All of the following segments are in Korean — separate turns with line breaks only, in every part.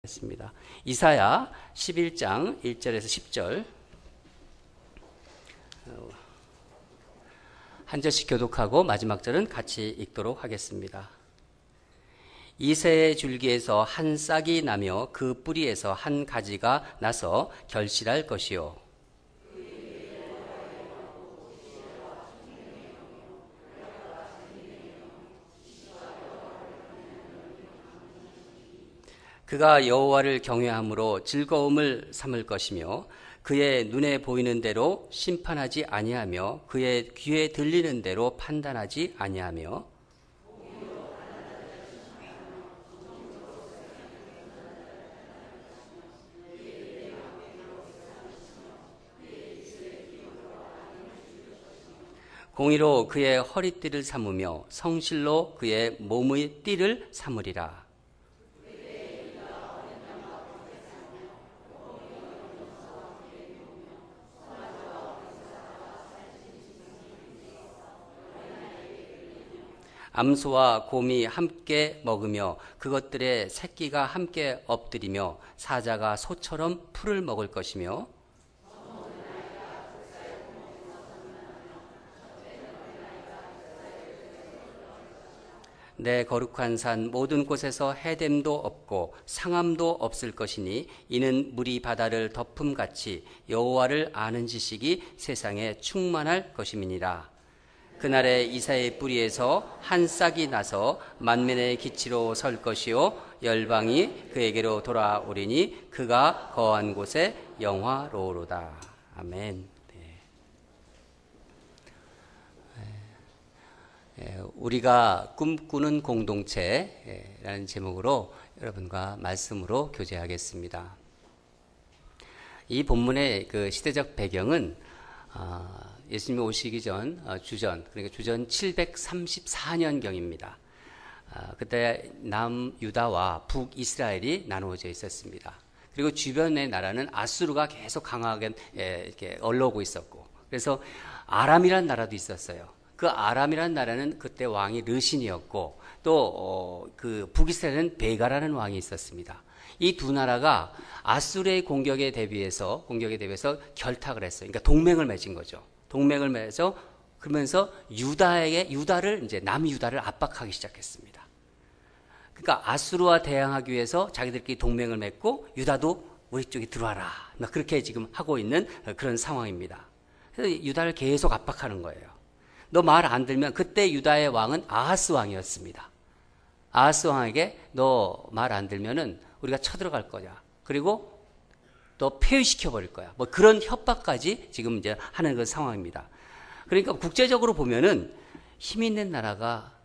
습니다. 이사야 11장 1절에서 10절 한 절씩 교독하고 마지막 절은 같이 읽도록 하겠습니다. 이새의 줄기에서 한 싹이 나며 그 뿌리에서 한 가지가 나서 결실할 것이요 그가 여호와를 경외함으로 즐거움을 삼을 것이며 그의 눈에 보이는 대로 심판하지 아니하며 그의 귀에 들리는 대로 판단하지 아니하며 공의로 그의 허리띠를 삼으며 성실로 그의 몸의 띠를 삼으리라. 암소와 곰이 함께 먹으며 그것들의 새끼가 함께 엎드리며 사자가 소처럼 풀을 먹을 것이며 내 거룩한 산 모든 곳에서 해됨도 없고 상함도 없을 것이니 이는 물이 바다를 덮음같이 여호와를 아는 지식이 세상에 충만할 것임이니라. 그날에 이사의 뿌리에서 한 싹이 나서 만민의 기치로 설 것이요 열방이 그에게로 돌아오리니 그가 거한 곳에 영화로우로다. 아멘. 우리가 꿈꾸는 공동체라는 제목으로 여러분과 말씀으로 교제하겠습니다. 이 본문의 그 시대적 배경은 예수님이 오시기 전 주전, 그러니까 주전 734년경입니다. 그때 남유다와 북이스라엘이 나누어져 있었습니다. 그리고 주변의 나라는 아수르가 계속 강하게 이렇게 올라오고 있었고, 그래서 아람이라는 나라도 있었어요. 그 아람이라는 나라는 그때 왕이 르신이었고, 또 그 북이스라엘은 베가라는 왕이 있었습니다. 이 두 나라가 아수르의 공격에 대비해서 결탁을 했어요. 그러니까 동맹을 맺은 거죠. 동맹을 맺어서 그러면서 유다를 이제 남유다를 압박하기 시작했습니다. 그러니까 아수르와 대항하기 위해서 자기들끼리 동맹을 맺고 유다도 우리 쪽에 들어와라. 그렇게 지금 하고 있는 그런 상황입니다. 그래서 유다를 계속 압박하는 거예요. 너 말 안 들면, 그때 유다의 왕은 아하스 왕이었습니다. 아하스 왕에게 너 말 안 들면은 우리가 쳐들어갈 거냐. 그리고 또 폐위시켜 버릴 거야. 뭐 그런 협박까지 지금 이제 하는 그 상황입니다. 그러니까 국제적으로 보면은 힘 있는 나라가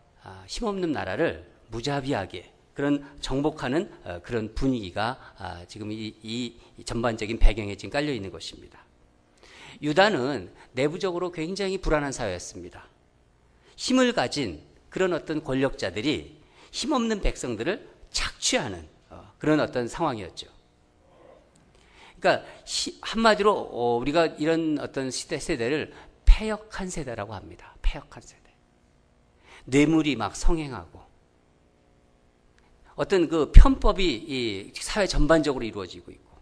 힘없는 나라를 무자비하게 그런 정복하는 그런 분위기가 지금 이 전반적인 배경에 지금 깔려 있는 것입니다. 유다는 내부적으로 굉장히 불안한 사회였습니다. 힘을 가진 그런 어떤 권력자들이 힘없는 백성들을 착취하는 그런 어떤 상황이었죠. 그러니까 한마디로 우리가 이런 어떤 세대를 패역한 세대라고 합니다. 패역한 세대. 뇌물이 막 성행하고 어떤 그 편법이 이 사회 전반적으로 이루어지고 있고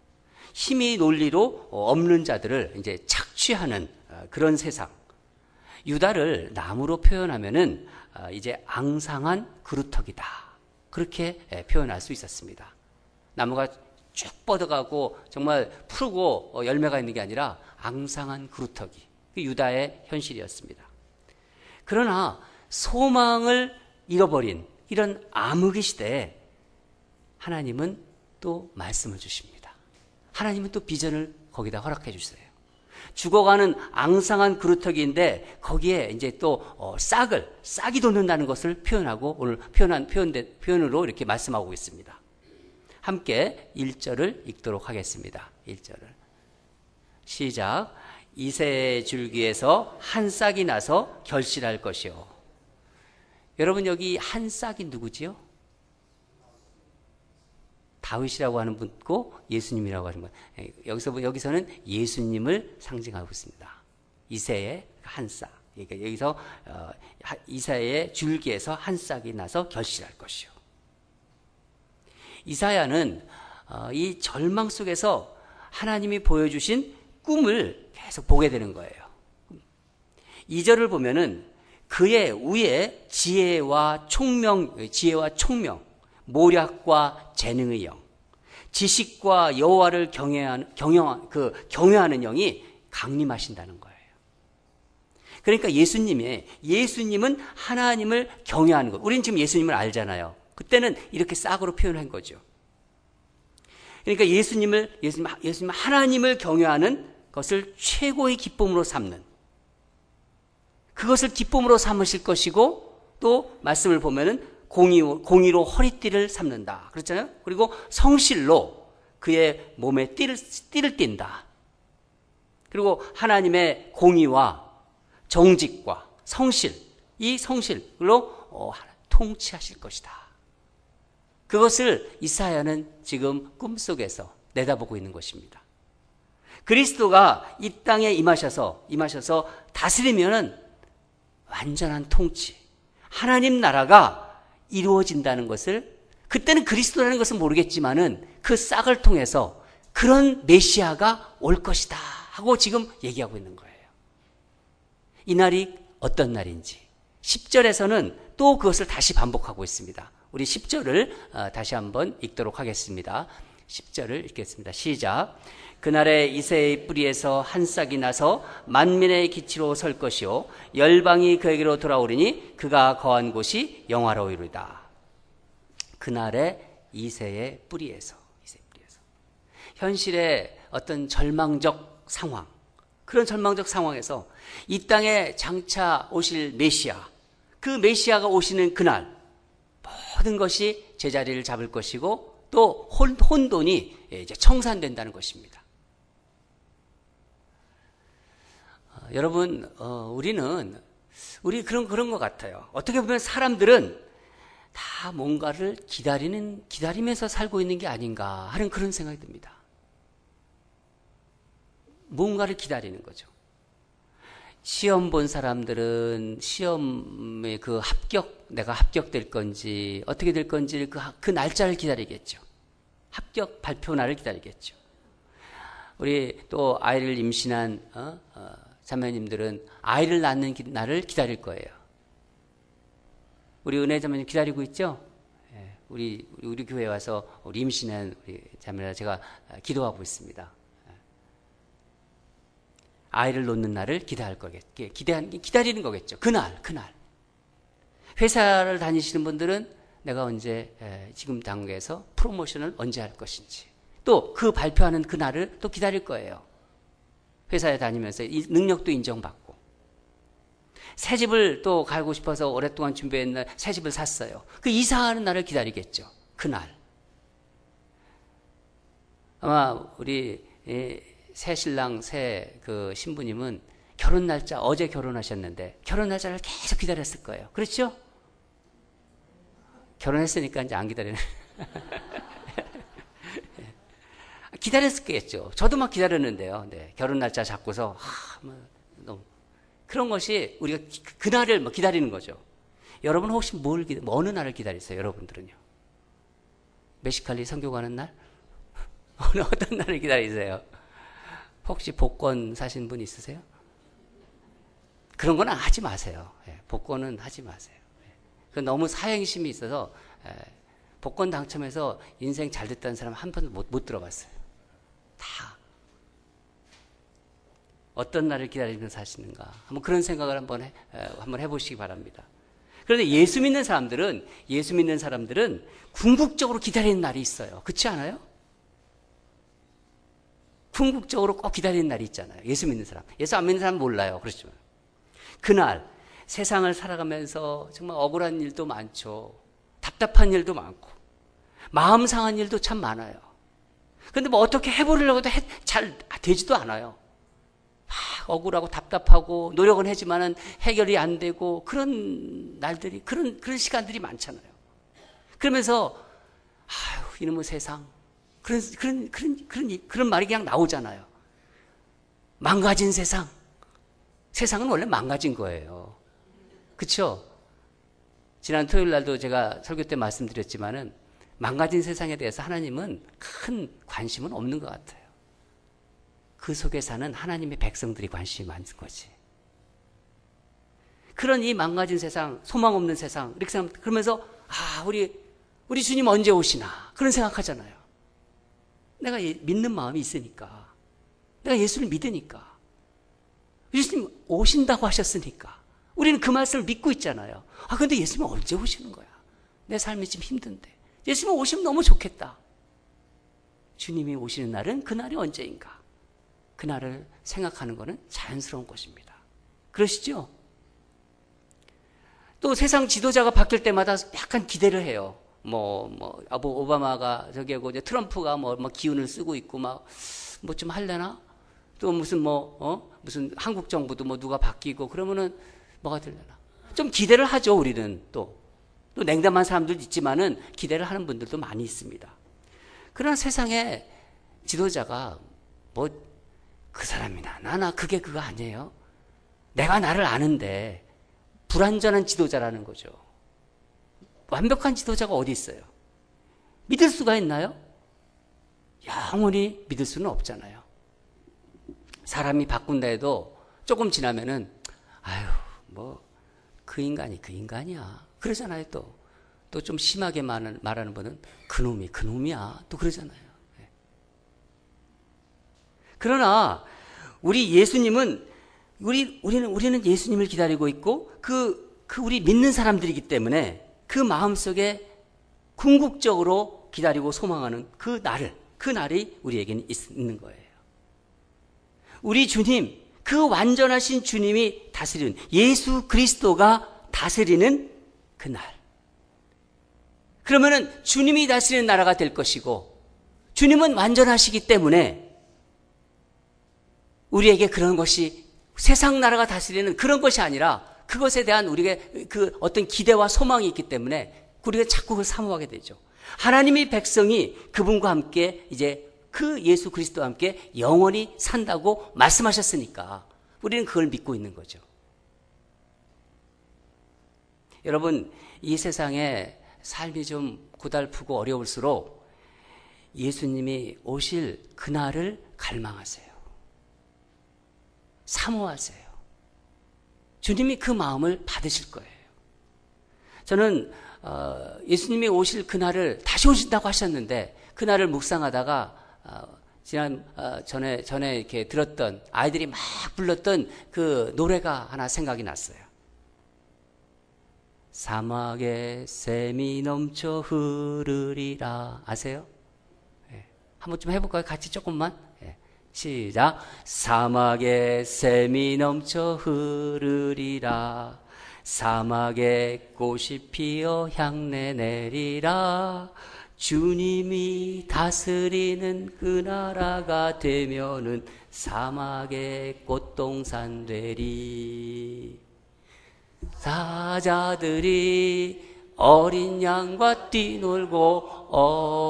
힘의 논리로 없는 자들을 이제 착취하는 그런 세상. 유다를 나무로 표현하면은 이제 앙상한 그루터기다. 그렇게 표현할 수 있었습니다. 나무가 쭉 뻗어가고 정말 푸르고 열매가 있는 게 아니라 앙상한 그루터기. 유다의 현실이었습니다. 그러나 소망을 잃어버린 이런 암흑의 시대에 하나님은 또 말씀을 주십니다. 하나님은 또 비전을 거기다 허락해 주세요. 죽어가는 앙상한 그루터기인데 거기에 이제 또 싹이 돋는다는 것을 표현하고 오늘 표현으로 이렇게 말씀하고 있습니다. 함께 1절을 읽도록 하겠습니다. 1절을. 시작. 이새의 줄기에서 한 싹이 나서 결실할 것이요. 여러분 여기 한 싹이 누구지요? 다윗이라고 하는 분고 예수님이라고 하는 분. 여기서는 예수님을 상징하고 있습니다. 이새의 한 싹. 그러니까 여기서 이사야의 줄기에서 한 싹이 나서 결실할 것이요. 이사야는 이 절망 속에서 하나님이 보여주신 꿈을 계속 보게 되는 거예요. 2절을 보면은 그의 위에 지혜와 총명, 모략과 재능의 영, 지식과 여호와를 경외하는 영이 강림하신다는 거예요. 그러니까 예수님은 하나님을 경외하는 것. 우리는 지금 예수님을 알잖아요. 그때는 이렇게 싹으로 표현한 거죠. 그러니까 예수님 하나님을 경외하는 것을 최고의 기쁨으로 삼는, 그것을 기쁨으로 삼으실 것이고, 또 말씀을 보면은 공의로 허리띠를 삼는다 그렇잖아요. 그리고 성실로 그의 몸에 띠를 띈다. 그리고 하나님의 공의와 정직과 성실, 이 성실로 통치하실 것이다. 그것을 이사야는 지금 꿈속에서 내다보고 있는 것입니다. 그리스도가 이 땅에 임하셔서 다스리면은 완전한 통치, 하나님 나라가 이루어진다는 것을, 그때는 그리스도라는 것은 모르겠지만은 그 싹을 통해서 그런 메시아가 올 것이다 하고 지금 얘기하고 있는 거예요. 이 날이 어떤 날인지 10절에서는 또 그것을 다시 반복하고 있습니다. 우리 10절을 다시 한번 읽도록 하겠습니다. 10절을 읽겠습니다. 시작. 그날에 이새의 뿌리에서 한 싹이 나서 만민의 기치로 설 것이요 열방이 그에게로 돌아오리니 그가 거한 곳이 영화로우리다. 그날에 이새의 뿌리에서 현실의 어떤 절망적 상황, 그런 절망적 상황에서 이 땅에 장차 오실 메시아, 그 메시아가 오시는 그날 모든 것이 제자리를 잡을 것이고 또 혼돈이 이제 청산된다는 것입니다. 여러분, 우리 그런 것 같아요. 어떻게 보면 사람들은 다 뭔가를 기다리면서 살고 있는 게 아닌가 하는 그런 생각이 듭니다. 뭔가를 기다리는 거죠. 시험 본 사람들은 시험의 그 내가 합격될 건지 어떻게 될 건지 그 날짜를 기다리겠죠. 합격 발표 날을 기다리겠죠. 우리 또 아이를 임신한 자매님들은 아이를 낳는 날을 기다릴 거예요. 우리 은혜 자매님 기다리고 있죠? 우리 교회에 와서 우리 임신한 우리 자매라 제가 기도하고 있습니다. 아이를 놓는 날을 기다리는 거겠죠. 그날. 회사를 다니시는 분들은 내가 언제 지금 단계에서 프로모션을 언제 할 것인지, 또 그 발표하는 그 날을 또 기다릴 거예요. 회사에 다니면서 이 능력도 인정받고, 새 집을 또 가고 싶어서 오랫동안 준비했는데 새 집을 샀어요. 그 이사하는 날을 기다리겠죠. 그날. 아마 우리 새 신랑 새 그 신부님은 결혼 날짜, 어제 결혼하셨는데 결혼 날짜를 계속 기다렸을 거예요. 그렇죠? 결혼했으니까 이제 안 기다리네. 기다렸겠죠. 저도 막 기다렸는데요. 네, 결혼 날짜 잡고서 너무 그런 것이 우리가 그날을 기다리는 거죠. 여러분 혹시 어느 날을 기다리세요? 여러분들은요? 멕시칼리 선교 가는 날? 어떤 날을 기다리세요? 혹시 복권 사신 분 있으세요? 그런 건 하지 마세요. 복권은 하지 마세요. 그 너무 사행심이 있어서 복권 당첨해서 인생 잘 됐다는 사람 한 번도 못 들어봤어요. 다 어떤 날을 기다리면서 사시는가, 한번 그런 생각을 한번 해보시기 바랍니다. 그런데 예수 믿는 사람들은 궁극적으로 기다리는 날이 있어요. 그렇지 않아요? 궁극적으로 꼭 기다리는 날이 있잖아요. 예수 믿는 사람. 예수 안 믿는 사람은 몰라요. 그렇지만 그날 세상을 살아가면서 정말 억울한 일도 많죠. 답답한 일도 많고 마음 상한 일도 참 많아요. 그런데 뭐 어떻게 해보려고 해도 잘 되지도 않아요. 막 억울하고 답답하고 노력은 하지만은 해결이 안 되고 그런 날들이, 그런 시간들이 많잖아요. 그러면서 아유, 이놈의 세상, 그런 말이 그냥 나오잖아요. 망가진 세상. 세상은 원래 망가진 거예요. 그렇죠? 지난 토요일 날도 제가 설교 때 말씀드렸지만은 망가진 세상에 대해서 하나님은 큰 관심은 없는 것 같아요. 그 속에 사는 하나님의 백성들이 관심이 많은 거지. 그런 이 망가진 세상, 소망 없는 세상, 이렇게 생각하면, 그러면서, 우리 주님 언제 오시나? 그런 생각하잖아요. 내가 믿는 마음이 있으니까. 내가 예수를 믿으니까. 예수님 오신다고 하셨으니까. 우리는 그 말씀을 믿고 있잖아요. 근데 예수님 언제 오시는 거야? 내 삶이 지금 힘든데. 예수님 오시면 너무 좋겠다. 주님이 오시는 날은 그날이 언제인가? 그날을 생각하는 것은 자연스러운 것입니다. 그러시죠? 또 세상 지도자가 바뀔 때마다 약간 기대를 해요. 오바마가 저기하고 이제 트럼프가 기운을 쓰고 있고 좀 할래나? 또 무슨 한국 정부도 누가 바뀌고 그러면은 뭐가 되려나? 좀 기대를 하죠, 우리는 또 냉담한 사람들도 있지만은 기대를 하는 분들도 많이 있습니다. 그러나 세상에 지도자가 그 사람이나 나나 그게 그거 아니에요. 내가 나를 아는데 불완전한 지도자라는 거죠. 완벽한 지도자가 어디 있어요? 믿을 수가 있나요? 영원히 믿을 수는 없잖아요. 사람이 바꾼다 해도 조금 지나면은 그 인간이 그 인간이야. 그러잖아요. 또 좀 심하게 말하는 분은 그놈이야. 또 그러잖아요. 그러나 우리 예수님은 우리는 예수님을 기다리고 있고 우리 믿는 사람들이기 때문에 그 마음속에 궁극적으로 기다리고 소망하는 그 날이 우리에게는 있는 거예요. 우리 주님, 그 완전하신 주님이 다스리는, 예수 그리스도가 다스리는 그 날. 그러면은 주님이 다스리는 나라가 될 것이고, 주님은 완전하시기 때문에 우리에게 그런 것이 세상 나라가 다스리는 그런 것이 아니라 그것에 대한 우리의 그 어떤 기대와 소망이 있기 때문에 우리가 자꾸 그걸 사모하게 되죠. 하나님의 백성이 그분과 함께 이제 그 예수 그리스도와 함께 영원히 산다고 말씀하셨으니까 우리는 그걸 믿고 있는 거죠. 여러분, 이 세상에 삶이 좀 고달프고 어려울수록 예수님이 오실 그날을 갈망하세요. 사모하세요. 주님이 그 마음을 받으실 거예요. 저는 예수님이 오실 그날을 다시 오신다고 하셨는데 그날을 묵상하다가 전에 이렇게 들었던 아이들이 막 불렀던 그 노래가 하나 생각이 났어요. 사막에 샘이 넘쳐 흐르리라. 아세요? 네. 한번 좀 해볼까요? 같이 조금만. 네. 시작. 사막에 샘이 넘쳐 흐르리라. 사막에 꽃이 피어 향내 내리라. 주님이 다스리는 그 나라가 되면은 사막의 꽃동산 되리. 사자들이 어린 양과 뛰놀고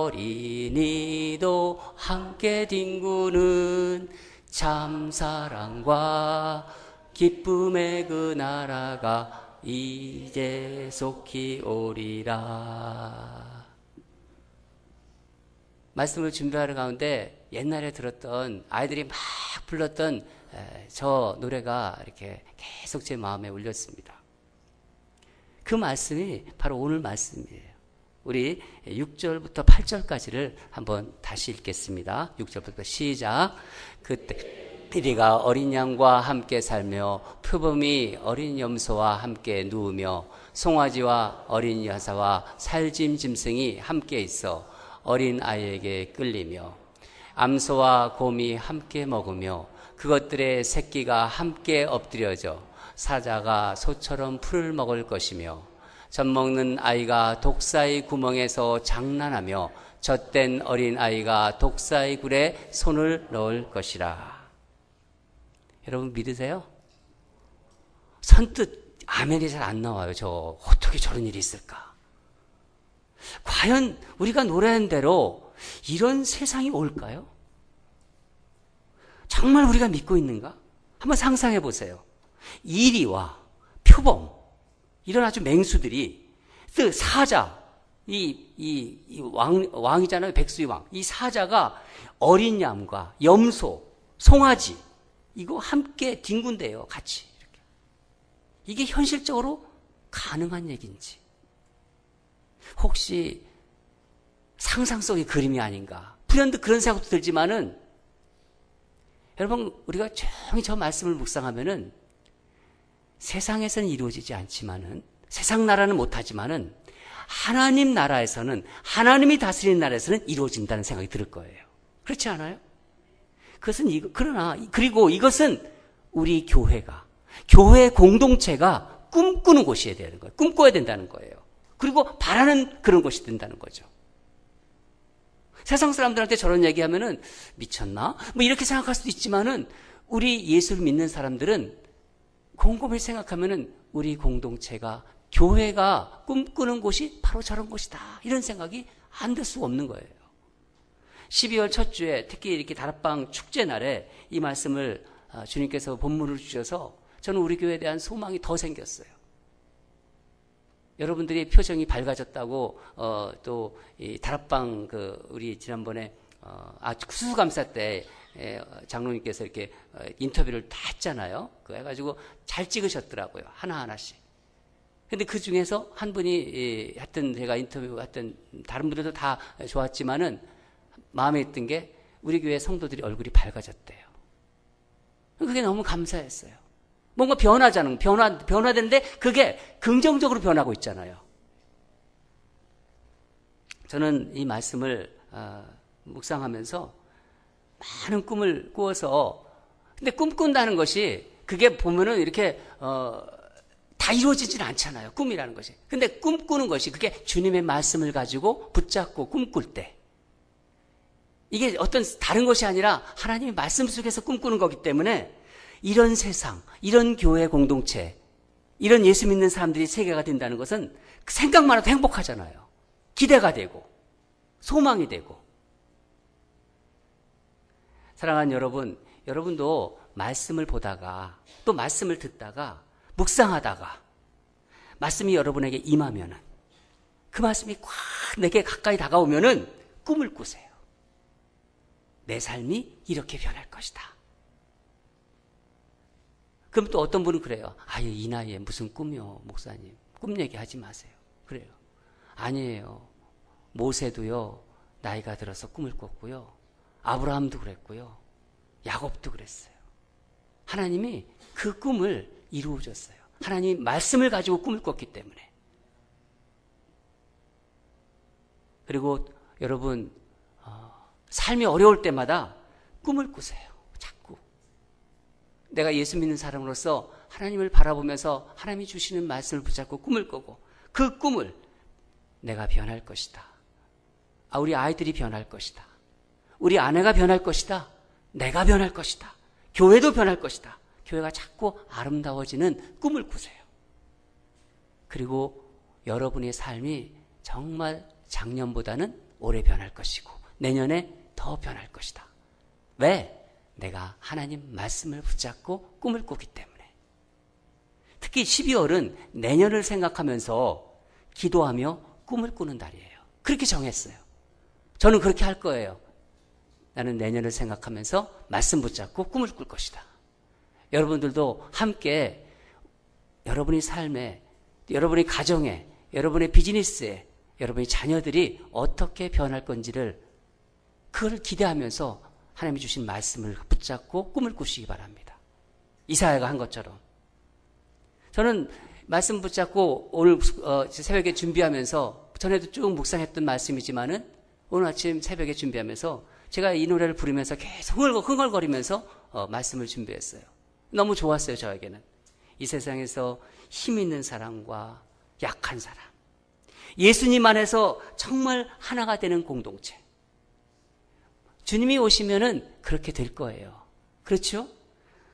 어린이도 함께 뒹구는 참 사랑과 기쁨의 그 나라가 이제 속히 오리라. 말씀을 준비하는 가운데 옛날에 들었던 아이들이 막 불렀던 저 노래가 이렇게 계속 제 마음에 울렸습니다. 그 말씀이 바로 오늘 말씀이에요. 우리 6절부터 8절까지를 한번 다시 읽겠습니다. 6절부터 시작. 그때 이리가 어린 양과 함께 살며 표범이 어린 염소와 함께 누우며 송아지와 어린 여사와 살짐 짐승이 함께 있어 어린 아이에게 끌리며 암소와 곰이 함께 먹으며 그것들의 새끼가 함께 엎드려져 사자가 소처럼 풀을 먹을 것이며 젖먹는 아이가 독사의 구멍에서 장난하며 젖된 어린 아이가 독사의 굴에 손을 넣을 것이라. 여러분 믿으세요? 선뜻 아멘이 잘 안 나와요. 어떻게 저런 일이 있을까? 과연 우리가 노래한 대로 이런 세상이 올까요? 정말 우리가 믿고 있는가? 한번 상상해 보세요. 이리와 표범, 이런 아주 맹수들이, 사자, 왕이잖아요. 백수의 왕. 이 사자가 어린 양과 염소, 송아지, 이거 함께 뒹군대요. 같이. 이렇게. 이게 현실적으로 가능한 얘기인지. 혹시 상상 속의 그림이 아닌가. 불현듯 그런 생각도 들지만은, 여러분, 우리가 조용히 저 말씀을 묵상하면은, 세상에서는 이루어지지 않지만은, 세상 나라는 못하지만은, 하나님 나라에서는, 하나님이 다스리는 나라에서는 이루어진다는 생각이 들 거예요. 그렇지 않아요? 그리고 이것은 우리 교회 공동체가 꿈꾸는 곳이어야 되는 거예요. 꿈꿔야 된다는 거예요. 그리고 바라는 그런 곳이 된다는 거죠. 세상 사람들한테 저런 얘기하면은 미쳤나? 뭐 이렇게 생각할 수도 있지만은 우리 예수를 믿는 사람들은 곰곰이 생각하면은 우리 공동체가 교회가 꿈꾸는 곳이 바로 저런 곳이다. 이런 생각이 안 들 수가 없는 거예요. 12월 첫 주에 특히 이렇게 다락방 축제 날에 이 말씀을 주님께서 본문을 주셔서 저는 우리 교회에 대한 소망이 더 생겼어요. 여러분들이 표정이 밝아졌다고 또 이 다락방 우리 지난번에 수수감사 때 장로님께서 이렇게 인터뷰를 다 했잖아요. 그거 해가지고 잘 찍으셨더라고요. 하나하나씩. 근데 그 중에서 한 분이 하여튼 제가 인터뷰 했던 다른 분들도 다 좋았지만은 마음에 있던 게 우리 교회 성도들이 얼굴이 밝아졌대요. 그게 너무 감사했어요. 뭔가 변화되는데 그게 긍정적으로 변하고 있잖아요. 저는 이 말씀을 묵상하면서 많은 꿈을 꾸어서, 근데 꿈꾼다는 것이 그게 보면은 이렇게 다 이루어지진 않잖아요. 꿈이라는 것이. 근데 꿈꾸는 것이 그게 주님의 말씀을 가지고 붙잡고 꿈꿀 때 이게 어떤 다른 것이 아니라 하나님의 말씀 속에서 꿈꾸는 거기 때문에 이런 세상, 이런 교회 공동체, 이런 예수 믿는 사람들이 세계가 된다는 것은 생각만 해도 행복하잖아요. 기대가 되고 소망이 되고. 사랑하는 여러분, 여러분도 말씀을 보다가 또 말씀을 듣다가 묵상하다가 말씀이 여러분에게 임하면은 그 말씀이 꽉 내게 가까이 다가오면은 꿈을 꾸세요. 내 삶이 이렇게 변할 것이다. 그럼 또 어떤 분은 그래요. 아유, 이 나이에 무슨 꿈이요, 목사님. 꿈 얘기하지 마세요. 그래요. 아니에요. 모세도요, 나이가 들어서 꿈을 꿨고요. 아브라함도 그랬고요. 야곱도 그랬어요. 하나님이 그 꿈을 이루어줬어요. 하나님 말씀을 가지고 꿈을 꿨기 때문에. 그리고 여러분, 삶이 어려울 때마다 꿈을 꾸세요. 자꾸. 내가 예수 믿는 사람으로서 하나님을 바라보면서 하나님이 주시는 말씀을 붙잡고 꿈을 꾸고 그 꿈을 내가 변할 것이다. 우리 아이들이 변할 것이다. 우리 아내가 변할 것이다. 내가 변할 것이다. 교회도 변할 것이다. 교회가 자꾸 아름다워지는 꿈을 꾸세요. 그리고 여러분의 삶이 정말 작년보다는 올해 변할 것이고 내년에 더 변할 것이다. 왜? 내가 하나님 말씀을 붙잡고 꿈을 꾸기 때문에. 특히 12월은 내년을 생각하면서 기도하며 꿈을 꾸는 달이에요. 그렇게 정했어요. 저는 그렇게 할 거예요. 나는 내년을 생각하면서 말씀 붙잡고 꿈을 꿀 것이다. 여러분들도 함께 여러분의 삶에, 여러분의 가정에, 여러분의 비즈니스에, 여러분의 자녀들이 어떻게 변할 건지를 그걸 기대하면서 하나님이 주신 말씀을 붙잡고 꿈을 꾸시기 바랍니다. 이사야가 한 것처럼. 저는 말씀 붙잡고 오늘 새벽에 준비하면서 전에도 쭉 묵상했던 말씀이지만은 오늘 아침 새벽에 준비하면서 제가 이 노래를 부르면서 계속 흥얼거리면서 말씀을 준비했어요. 너무 좋았어요, 저에게는. 이 세상에서 힘 있는 사람과 약한 사람. 예수님 안에서 정말 하나가 되는 공동체. 주님이 오시면은 그렇게 될 거예요. 그렇죠?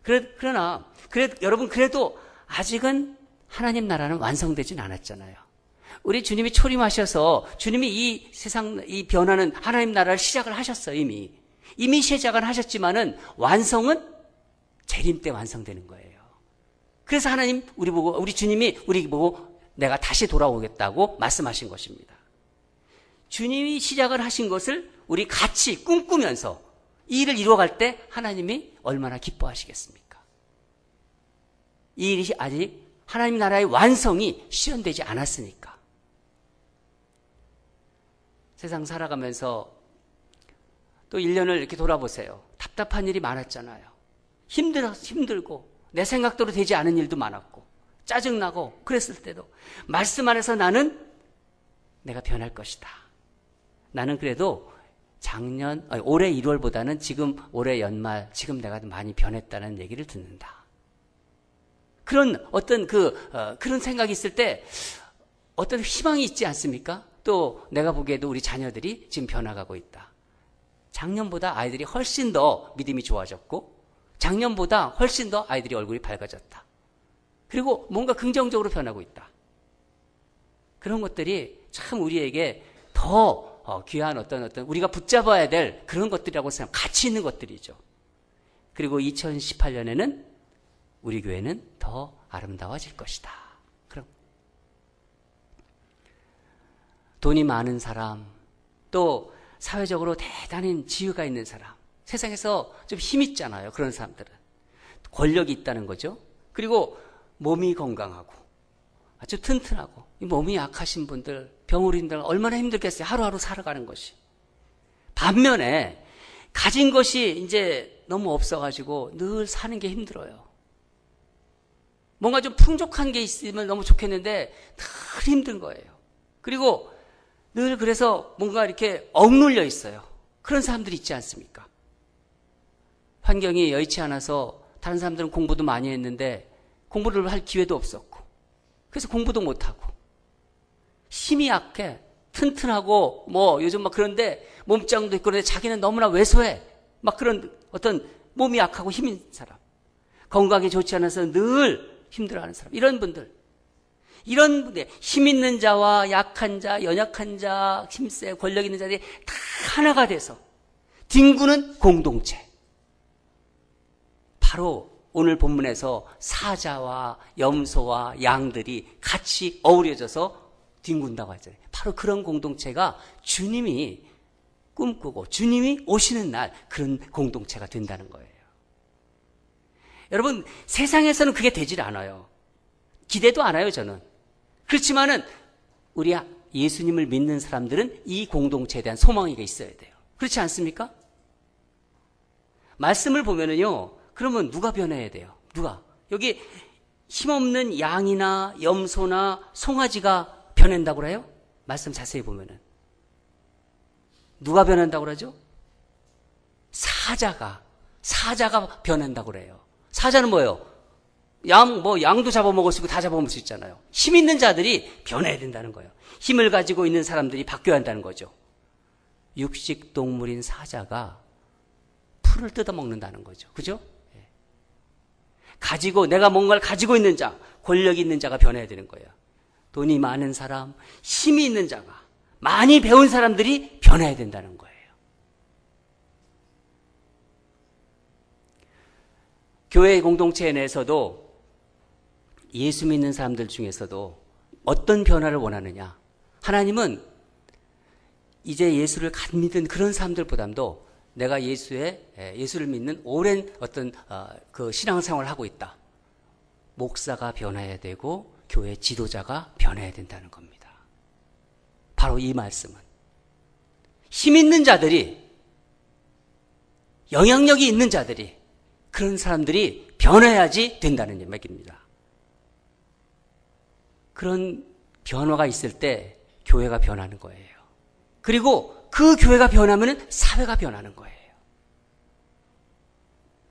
그러나 여러분 그래도 아직은 하나님 나라는 완성되진 않았잖아요. 우리 주님이 초림하셔서 주님이 이 세상 이 변화는 하나님 나라를 시작을 하셨어요. 이미 시작을 하셨지만은 완성은 재림 때 완성되는 거예요. 그래서 하나님 우리 주님이 우리 보고 내가 다시 돌아오겠다고 말씀하신 것입니다. 주님이 시작을 하신 것을 우리 같이 꿈꾸면서 이 일을 이루어갈 때 하나님이 얼마나 기뻐하시겠습니까? 이 일이 아직 하나님 나라의 완성이 실현되지 않았으니까. 세상 살아가면서 또 1년을 이렇게 돌아보세요. 답답한 일이 많았잖아요. 힘들고 내 생각대로 되지 않은 일도 많았고 짜증나고 그랬을 때도 말씀 안에서 나는 내가 변할 것이다. 나는 그래도 올해 1월보다는 지금 올해 연말 지금 내가 많이 변했다는 얘기를 듣는다. 그런 어떤 그런 생각이 있을 때 어떤 희망이 있지 않습니까? 또 내가 보기에도 우리 자녀들이 지금 변화가고 있다. 작년보다 아이들이 훨씬 더 믿음이 좋아졌고 작년보다 훨씬 더 아이들이 얼굴이 밝아졌다. 그리고 뭔가 긍정적으로 변하고 있다. 그런 것들이 참 우리에게 더 귀한 어떤 우리가 붙잡아야 될 그런 것들이라고 생각하면 가치 있는 것들이죠. 그리고 2018년에는 우리 교회는 더 아름다워질 것이다. 그럼 돈이 많은 사람, 또 사회적으로 대단한 지위가 있는 사람, 세상에서 좀 힘 있잖아요. 그런 사람들은 권력이 있다는 거죠. 그리고 몸이 건강하고 아주 튼튼하고 몸이 약하신 분들, 병어린들 얼마나 힘들겠어요. 하루하루 살아가는 것이. 반면에 가진 것이 이제 너무 없어가지고 늘 사는 게 힘들어요. 뭔가 좀 풍족한 게 있으면 너무 좋겠는데 늘 힘든 거예요. 그리고 늘 그래서 뭔가 이렇게 억눌려 있어요. 그런 사람들이 있지 않습니까? 환경이 여의치 않아서 다른 사람들은 공부도 많이 했는데 공부를 할 기회도 없었고 그래서 공부도 못하고 힘이 약해 튼튼하고 요즘 막 그런데 몸짱도 있고 그런데 자기는 너무나 왜소해 막 그런 어떤 몸이 약하고 힘인 사람, 건강이 좋지 않아서 늘 힘들어하는 사람, 이런 분들 힘 있는 자와 약한 자, 연약한 자, 힘세 권력 있는 자들이 다 하나가 돼서 뒹구는 공동체. 바로 오늘 본문에서 사자와 염소와 양들이 같이 어우러져서 뒹군다고 하잖아요. 바로 그런 공동체가 주님이 꿈꾸고 주님이 오시는 날 그런 공동체가 된다는 거예요. 여러분, 세상에서는 그게 되질 않아요. 기대도 않아요, 저는. 그렇지만은 우리 예수님을 믿는 사람들은 이 공동체에 대한 소망이 있어야 돼요. 그렇지 않습니까? 말씀을 보면은요, 그러면 누가 변해야 돼요? 누가? 여기 힘없는 양이나 염소나 송아지가 변한다고 그래요? 말씀 자세히 보면은. 누가 변한다고 그러죠? 사자가 변한다고 그래요. 사자는 뭐예요? 양도 잡아먹을 수 있고 다 잡아먹을 수 있잖아요. 힘 있는 자들이 변해야 된다는 거예요. 힘을 가지고 있는 사람들이 바뀌어야 한다는 거죠. 육식 동물인 사자가 풀을 뜯어먹는다는 거죠. 그죠? 내가 뭔가를 가지고 있는 자, 권력이 있는 자가 변해야 되는 거예요. 돈이 많은 사람, 힘이 있는 자가, 많이 배운 사람들이 변해야 된다는 거예요. 교회 공동체 내에서도 예수 믿는 사람들 중에서도 어떤 변화를 원하느냐? 하나님은 이제 예수를 갓 믿은 그런 사람들보다도 내가 예수를 믿는 오랜 어떤 그 신앙생활을 하고 있다. 목사가 변해야 되고 교회 지도자가 변해야 된다는 겁니다. 바로 이 말씀은 힘 있는 자들이, 영향력이 있는 자들이, 그런 사람들이 변해야지 된다는 얘기입니다. 그런 변화가 있을 때 교회가 변하는 거예요. 그리고 그 교회가 변하면 사회가 변하는 거예요.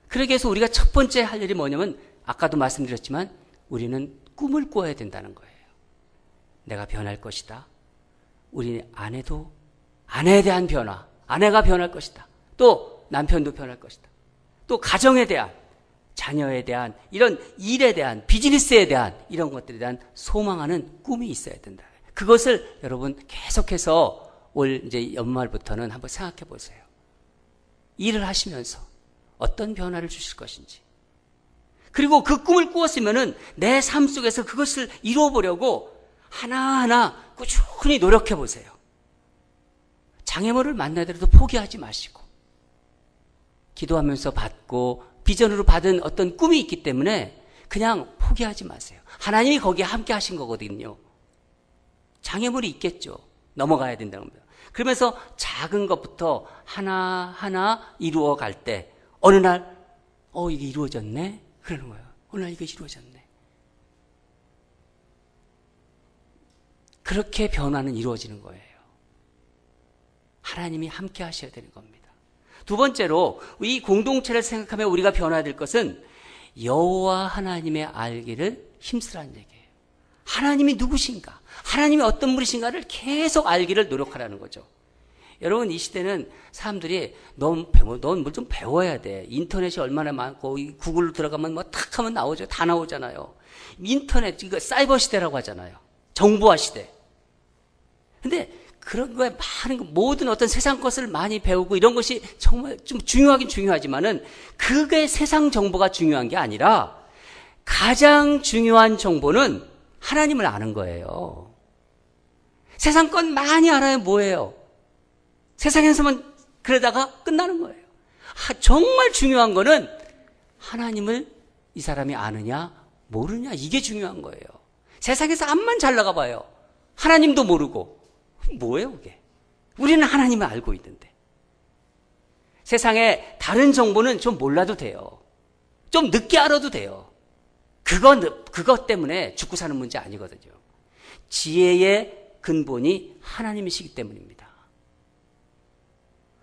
그러기 위해서 우리가 첫 번째 할 일이 뭐냐면 아까도 말씀드렸지만 우리는 꿈을 꿔야 된다는 거예요. 내가 변할 것이다. 우리 아내에 대한 변화, 아내가 변할 것이다. 또 남편도 변할 것이다. 또 가정에 대한, 자녀에 대한, 이런 일에 대한, 비즈니스에 대한 이런 것들에 대한 소망하는 꿈이 있어야 된다. 그것을 여러분 계속해서 올 이제 연말부터는 한번 생각해 보세요. 일을 하시면서 어떤 변화를 주실 것인지. 그리고 그 꿈을 꾸었으면은 내 삶 속에서 그것을 이루어 보려고 하나하나 꾸준히 노력해 보세요. 장애물을 만나더라도 포기하지 마시고, 기도하면서 받고 비전으로 받은 어떤 꿈이 있기 때문에 그냥 포기하지 마세요. 하나님이 거기에 함께 하신 거거든요. 장애물이 있겠죠. 넘어가야 된다는 겁니다. 그러면서 작은 것부터 하나하나 이루어 갈 때 어느 날 이게 이루어졌네? 그러는 거예요. 어느 날 이게 이루어졌네. 그렇게 변화는 이루어지는 거예요. 하나님이 함께 하셔야 되는 겁니다. 두 번째로 이 공동체를 생각하며 우리가 변화될 것은 여호와 하나님의 알기를 힘쓰라는 얘기예요. 하나님이 누구신가? 하나님이 어떤 분이신가를 계속 알기를 노력하라는 거죠. 여러분, 이 시대는 사람들이 넌 뭘 좀 배워야 돼. 인터넷이 얼마나 많고 구글로 들어가면 뭐 탁 하면 나오죠. 다 나오잖아요. 인터넷, 이거 사이버 시대라고 하잖아요. 정보화 시대. 근데 그런 거에 많은 모든 어떤 세상 것을 많이 배우고 이런 것이 정말 좀 중요하긴 중요하지만은 그게 세상 정보가 중요한 게 아니라 가장 중요한 정보는 하나님을 아는 거예요. 세상 건 많이 알아야 뭐예요? 세상에서만 그러다가 끝나는 거예요. 정말 중요한 거는 하나님을 이 사람이 아느냐 모르냐, 이게 중요한 거예요. 세상에서 암만 잘 나가봐요. 하나님도 모르고 뭐예요 그게? 우리는 하나님을 알고 있는데. 세상에 다른 정보는 좀 몰라도 돼요. 좀 늦게 알아도 돼요. 그것 때문에 죽고 사는 문제 아니거든요. 지혜의 근본이 하나님이시기 때문입니다.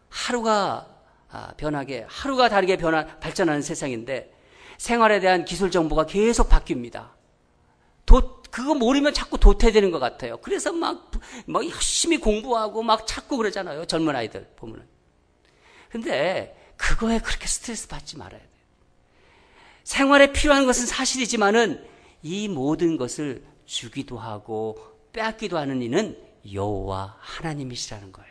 하루가 다르게 발전하는 세상인데 생활에 대한 기술 정보가 계속 바뀝니다. 그거 모르면 자꾸 도태되는 것 같아요. 그래서 막 열심히 공부하고 막 찾고 그러잖아요. 젊은 아이들 보면은. 근데 그거에 그렇게 스트레스 받지 말아야 돼요. 생활에 필요한 것은 사실이지만은 이 모든 것을 주기도 하고 빼앗기도 하는 이는 여호와 하나님이시라는 거예요.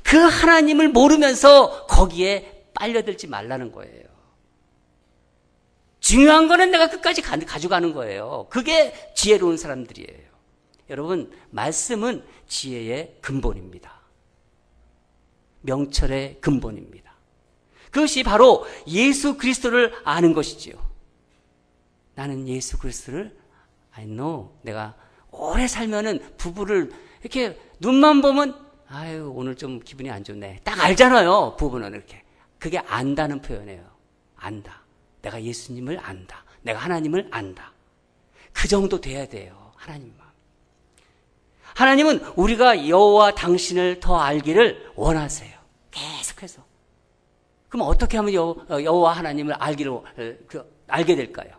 그 하나님을 모르면서 거기에 빨려들지 말라는 거예요. 중요한 거는 내가 끝까지 가져가는 거예요. 그게 지혜로운 사람들이에요. 여러분, 말씀은 지혜의 근본입니다. 명철의 근본입니다. 그것이 바로 예수 그리스도를 아는 것이지요. 나는 예수 그리스도를 I know. 내가 오래 살면은 부부를 이렇게 눈만 보면 아유 오늘 좀 기분이 안 좋네. 딱 알잖아요. 부부는 이렇게. 그게 안다는 표현이에요. 안다. 내가 예수님을 안다. 내가 하나님을 안다. 그 정도 돼야 돼요. 하나님만. 하나님은 우리가 여호와 당신을 더 알기를 원하세요. 계속해서. 그럼 어떻게 하면 여호와 하나님을 알게 될까요?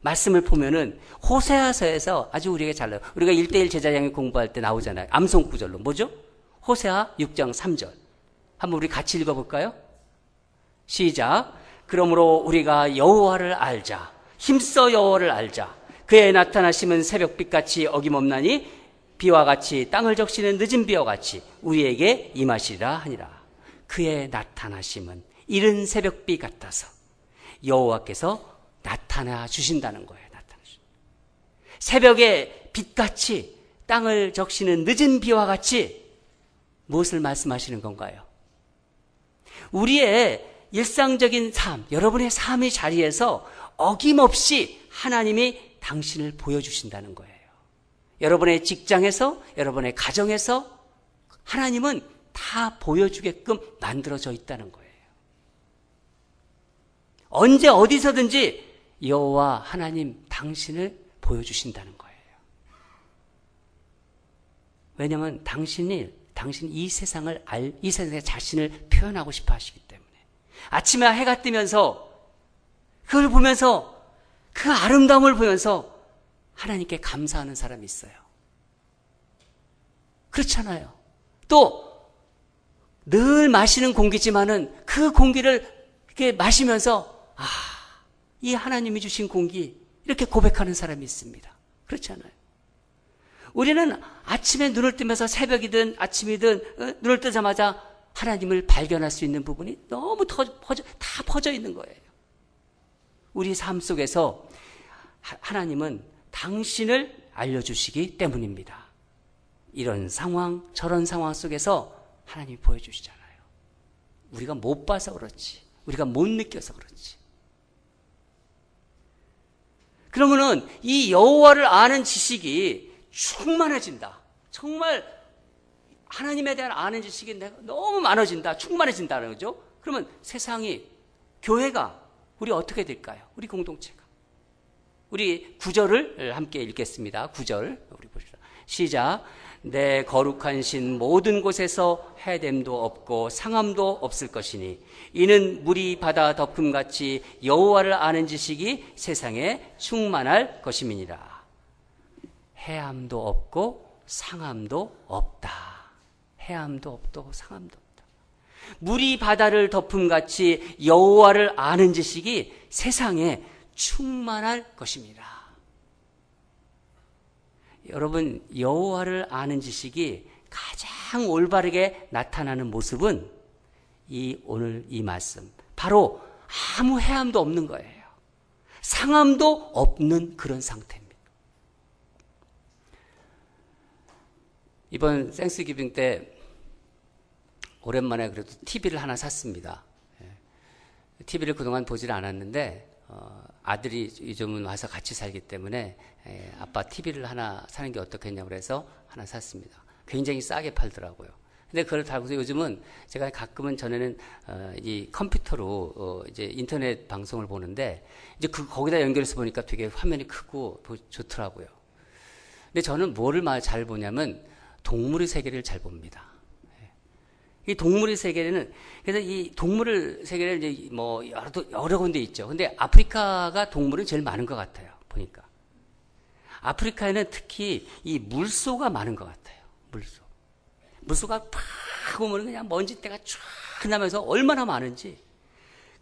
말씀을 보면은 호세아서에서 아주 우리에게 잘 나와요. 우리가 1:1 제자장에 공부할 때 나오잖아요. 암송 구절로. 뭐죠? 호세아 6장 3절. 한번 우리 같이 읽어볼까요? 시작. 그러므로 우리가 여호와를 알자. 힘써 여호와를 알자. 그의 나타나심은 새벽빛같이 어김없나니 비와 같이 땅을 적시는 늦은 비와 같이 우리에게 임하시리라 하니라. 그의 나타나심은 이른 새벽비 같아서 여호와께서 나타나 주신다는 거예요. 새벽에 빛같이 땅을 적시는 늦은 비와 같이 무엇을 말씀하시는 건가요? 우리의 일상적인 삶, 여러분의 삶의 자리에서 어김없이 하나님이 당신을 보여주신다는 거예요. 여러분의 직장에서, 여러분의 가정에서 하나님은 다 보여주게끔 만들어져 있다는 거예요. 언제 어디서든지 여호와 하나님 당신을 보여주신다는 거예요. 왜냐하면 당신 이 세상을 이 세상의 자신을 표현하고 싶어 하시기 때문에. 아침에 해가 뜨면서 그걸 보면서 그 아름다움을 보면서 하나님께 감사하는 사람이 있어요. 그렇잖아요. 또 늘 마시는 공기지만은 그 공기를 이렇게 마시면서 이 하나님이 주신 공기 이렇게 고백하는 사람이 있습니다. 그렇지 않아요? 우리는 아침에 눈을 뜨면서 새벽이든 아침이든 눈을 뜨자마자 하나님을 발견할 수 있는 부분이 너무 다 퍼져 있는 거예요. 우리 삶 속에서 하나님은 당신을 알려주시기 때문입니다. 이런 상황 저런 상황 속에서 하나님이 보여주시잖아요. 우리가 못 봐서 그렇지, 우리가 못 느껴서 그렇지. 그러면은 이 여호와를 아는 지식이 충만해진다. 정말 하나님에 대한 아는 지식이 내가 너무 많아진다, 충만해진다는 거죠. 그러면 세상이, 교회가, 우리 어떻게 될까요? 우리 공동체가. 우리 9절을 함께 읽겠습니다. 9절 우리 보시다. 시작. 내 거룩한 신 모든 곳에서 해됨도 없고 상함도 없을 것이니 이는 물이 바다 덮음같이 여호와를 아는 지식이 세상에 충만할 것임이니라. 해함도 없고 상함도 없다. 해함도 없고 상함도 없다. 물이 바다를 덮음같이 여호와를 아는 지식이 세상에 충만할 것입니다. 여러분, 여호와를 아는 지식이 가장 올바르게 나타나는 모습은 오늘 이 말씀, 바로 아무 해함도 없는 거예요. 상함도 없는 그런 상태입니다. 이번 땡스기빙 때 오랜만에 그래도 TV를 하나 샀습니다. TV를 그동안 보질 않았는데 아들이 요즘은 와서 같이 살기 때문에 아빠 TV를 하나 사는 게 어떻겠냐고 그래서 하나 샀습니다. 굉장히 싸게 팔더라고요. 근데 그걸 달고서 요즘은 제가 가끔은 전에는 이 컴퓨터로 이제 인터넷 방송을 보는데 이제 거기다 연결해서 보니까 되게 화면이 크고 좋더라고요. 근데 저는 뭐를 잘 보냐면 동물의 세계를 잘 봅니다. 이 동물의 세계는, 그래서 이 동물의 세계를 이제 뭐 여러 군데 있죠. 근데 아프리카가 동물은 제일 많은 것 같아요. 보니까. 아프리카에는 특히 이 물소가 많은 것 같아요. 물소가 팍 보면 그냥 먼지때가 쫙 나면서 얼마나 많은지.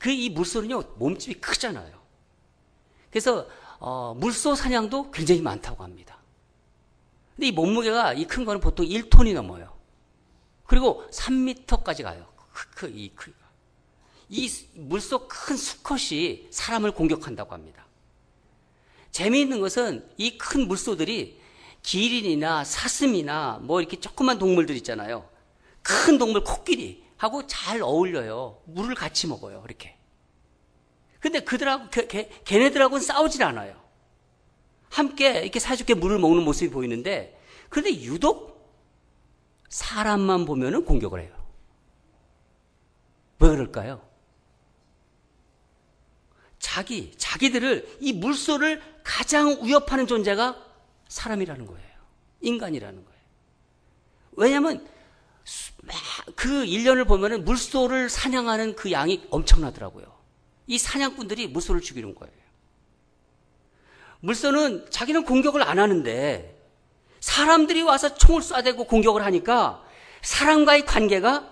이 물소는요, 몸집이 크잖아요. 그래서, 물소 사냥도 굉장히 많다고 합니다. 근데 이 몸무게가, 이 큰 거는 보통 1톤이 넘어요. 그리고 3m까지 가요. 이 물속 큰 수컷이 사람을 공격한다고 합니다. 재미있는 것은 이 큰 물소들이 기린이나 사슴이나 뭐 이렇게 조그만 동물들 있잖아요. 큰 동물 코끼리하고 잘 어울려요. 물을 같이 먹어요. 이렇게. 근데 그들하고 걔네들하고는 싸우질 않아요. 함께 이렇게 사이좋게 물을 먹는 모습이 보이는데, 그런데 유독 사람만 보면은 공격을 해요. 왜 그럴까요? 자기들을, 이 물소를 가장 위협하는 존재가 사람이라는 거예요. 인간이라는 거예요. 왜냐하면 그 1년을 보면은 물소를 사냥하는 그 양이 엄청나더라고요. 이 사냥꾼들이 물소를 죽이는 거예요. 물소는 자기는 공격을 안 하는데 사람들이 와서 총을 쏴대고 공격을 하니까 사람과의 관계가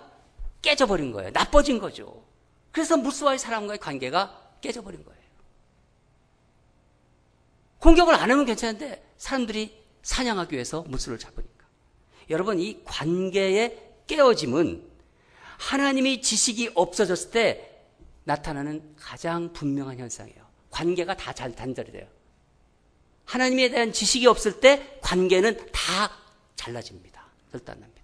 깨져버린 거예요. 나빠진 거죠. 그래서 물소와의 사람과의 관계가 깨져버린 거예요. 공격을 안 하면 괜찮은데 사람들이 사냥하기 위해서 물소를 잡으니까. 여러분, 이 관계의 깨어짐은 하나님의 지식이 없어졌을 때 나타나는 가장 분명한 현상이에요. 관계가 다 잘 단절이 돼요. 하나님에 대한 지식이 없을 때 관계는 다 잘라집니다. 절단납니다.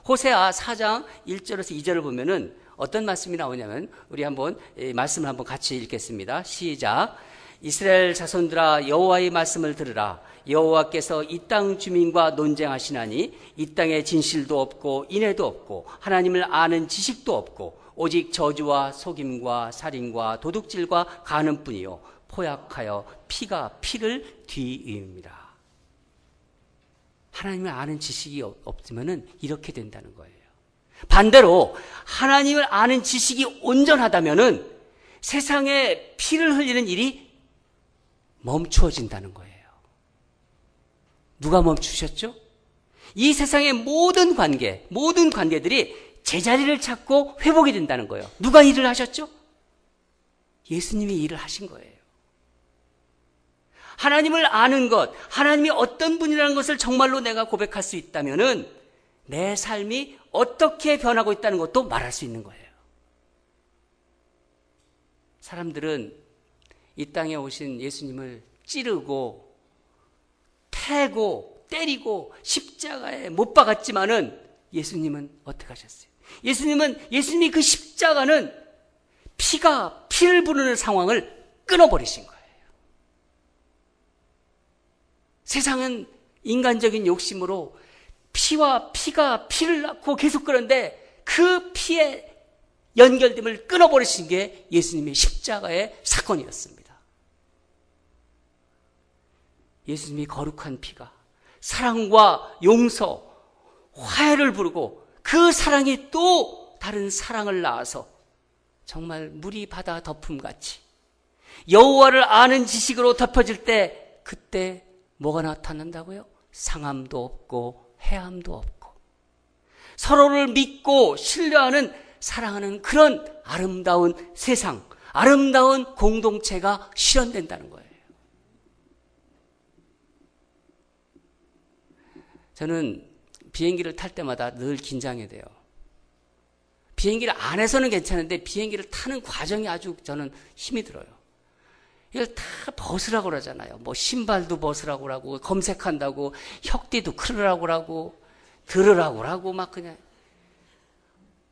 호세아 4장 1절에서 2절을 보면은 어떤 말씀이 나오냐면, 우리 한번 이 말씀을 한번 같이 읽겠습니다. 시작. 이스라엘 자손들아, 여호와의 말씀을 들으라. 여호와께서 이 땅 주민과 논쟁하시나니 이 땅에 진실도 없고 인애도 없고 하나님을 아는 지식도 없고 오직 저주와 속임과 살인과 도둑질과 간음뿐이요 포약하여 피가 피를 뒤이웁니다. 하나님을 아는 지식이 없으면 이렇게 된다는 거예요. 반대로 하나님을 아는 지식이 온전하다면 세상에 피를 흘리는 일이 멈추어진다는 거예요. 누가 멈추셨죠? 이 세상의 모든 관계들이 제자리를 찾고 회복이 된다는 거예요. 누가 일을 하셨죠? 예수님이 일을 하신 거예요. 하나님을 아는 것, 하나님이 어떤 분이라는 것을 정말로 내가 고백할 수 있다면은 내 삶이 어떻게 변하고 있다는 것도 말할 수 있는 거예요. 사람들은 이 땅에 오신 예수님을 찌르고 패고 때리고 십자가에 못 박았지만은 예수님은 어떻게 하셨어요? 예수님이 그 십자가는 피가 피를 부르는 상황을 끊어버리신 거예요. 세상은 인간적인 욕심으로 피와 피가 피를 낳고 계속 그런데 그 피의 연결됨을 끊어버리신 게 예수님의 십자가의 사건이었습니다. 예수님이 거룩한 피가 사랑과 용서, 화해를 부르고 그 사랑이 또 다른 사랑을 낳아서 정말 물이 바다 덮음같이 여호와를 아는 지식으로 덮어질 때 그때 뭐가 나타난다고요? 상함도 없고 해함도 없고 서로를 믿고 신뢰하는 사랑하는 그런 아름다운 세상, 아름다운 공동체가 실현된다는 거예요. 저는 비행기를 탈 때마다 늘 긴장이 돼요. 비행기를 안에서는 괜찮은데 비행기를 타는 과정이 아주 저는 힘이 들어요. 이걸 다 벗으라고 그러잖아요. 뭐 신발도 벗으라고 그러고 검색한다고 혁띠도 크르라고 그러고 들으라고 그러고 막 그냥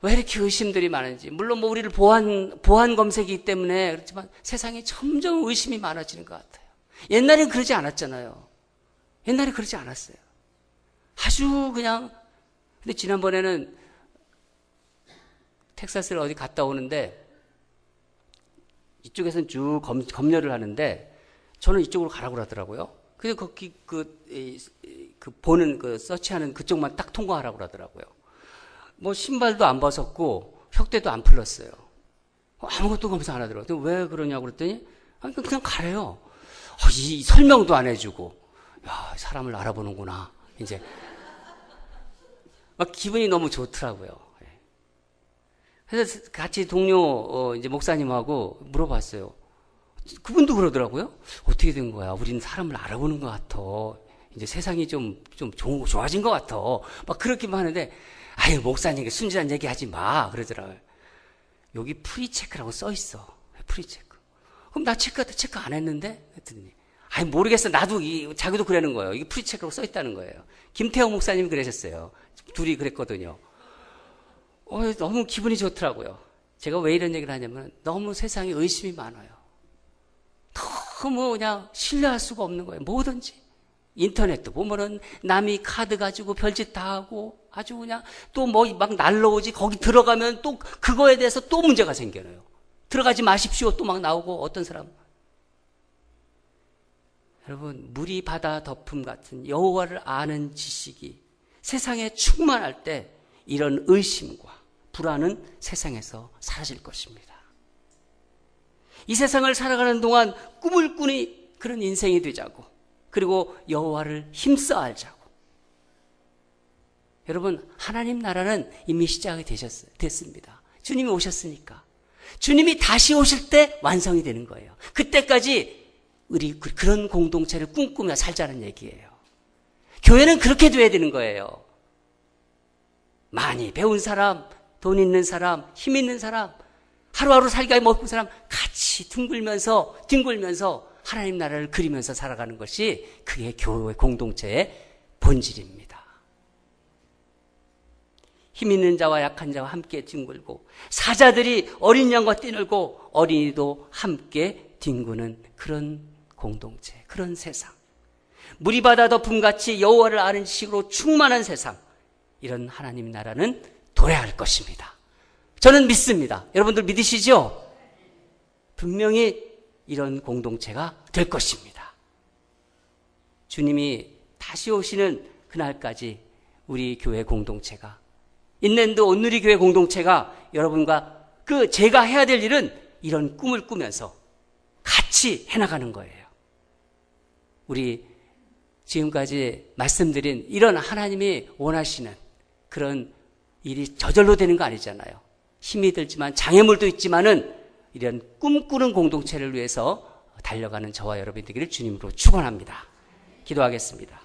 왜 이렇게 의심들이 많은지. 물론 뭐 우리를 보안 검색이기 때문에 그렇지만 세상에 점점 의심이 많아지는 것 같아요. 옛날엔 그러지 않았잖아요. 옛날에 그러지 않았어요. 아주 그냥. 근데 지난번에는 텍사스를 어디 갔다 오는데 이쪽에서는 쭉 검열을 하는데 저는 이쪽으로 가라고 그러더라고요. 그래서 거기 보는 서치하는 그쪽만 딱 통과하라고 그러더라고요. 뭐 신발도 안 벗었고 혁대도 안 풀렀어요. 아무것도 검사 안 하더라고요. 왜 그러냐고 그랬더니 그냥 가래요. 이 설명도 안 해주고. 야, 사람을 알아보는구나. 이제 막 기분이 너무 좋더라고요. 그래서 같이 동료 이제 목사님하고 물어봤어요. 그분도 그러더라고요. 어떻게 된 거야? 우리는 사람을 알아보는 것 같아. 이제 세상이 좀 좋아진 것 같아. 막 그렇게만 하는데, 아유, 목사님께 순진한 얘기 하지 마. 그러더라고요. 여기 프리체크라고 써 있어. 프리체크. 그럼 나 체크 안 했는데? 했더니, 아니, 모르겠어. 나도, 자기도 그러는 거예요. 이게 프리체크라고 써 있다는 거예요. 김태형 목사님이 그러셨어요. 둘이 그랬거든요. 너무 기분이 좋더라고요. 제가 왜 이런 얘기를 하냐면, 너무 세상에 의심이 많아요. 너무 그냥 신뢰할 수가 없는 거예요. 뭐든지. 인터넷도 보면은 남이 카드 가지고 별짓 다 하고 아주 그냥 또 뭐 막 날라오지. 거기 들어가면 또 그거에 대해서 또 문제가 생겨요. 들어가지 마십시오. 또 막 나오고 어떤 사람. 여러분, 물이 바다 덮음 같은 여호와를 아는 지식이 세상에 충만할 때 이런 의심과 불안은 세상에서 사라질 것입니다. 이 세상을 살아가는 동안 꿈을 꾸니 그런 인생이 되자고, 그리고 여호와를 힘써 알자고. 여러분, 하나님 나라는 이미 시작이 됐습니다. 주님이 오셨으니까. 주님이 다시 오실 때 완성이 되는 거예요. 그때까지 우리 그런 공동체를 꿈꾸며 살자는 얘기예요. 교회는 그렇게 돼야 되는 거예요. 많이 배운 사람, 돈 있는 사람, 힘 있는 사람, 하루하루 살기 먹는 사람 같이 뒹굴면서 하나님 나라를 그리면서 살아가는 것이 그게 교회 공동체의 본질입니다. 힘 있는 자와 약한 자와 함께 뒹굴고 사자들이 어린 양과 뛰놀고 어린이도 함께 뒹구는 그런 공동체, 그런 세상. 물이 바다 덮음같이 여호와를 아는 지식으로 충만한 세상. 이런 하나님 나라는 도래할 것입니다. 저는 믿습니다. 여러분들 믿으시죠? 분명히 이런 공동체가 될 것입니다. 주님이 다시 오시는 그날까지 우리 교회 공동체가, 인랜드 온누리 교회 공동체가 여러분과 제가 해야 될 일은 이런 꿈을 꾸면서 같이 해나가는 거예요. 우리 지금까지 말씀드린 이런 하나님이 원하시는 그런 일이 저절로 되는 거 아니잖아요. 힘이 들지만 장애물도 있지만은 이런 꿈꾸는 공동체를 위해서 달려가는 저와 여러분 되기를 주님으로 축원합니다. 기도하겠습니다.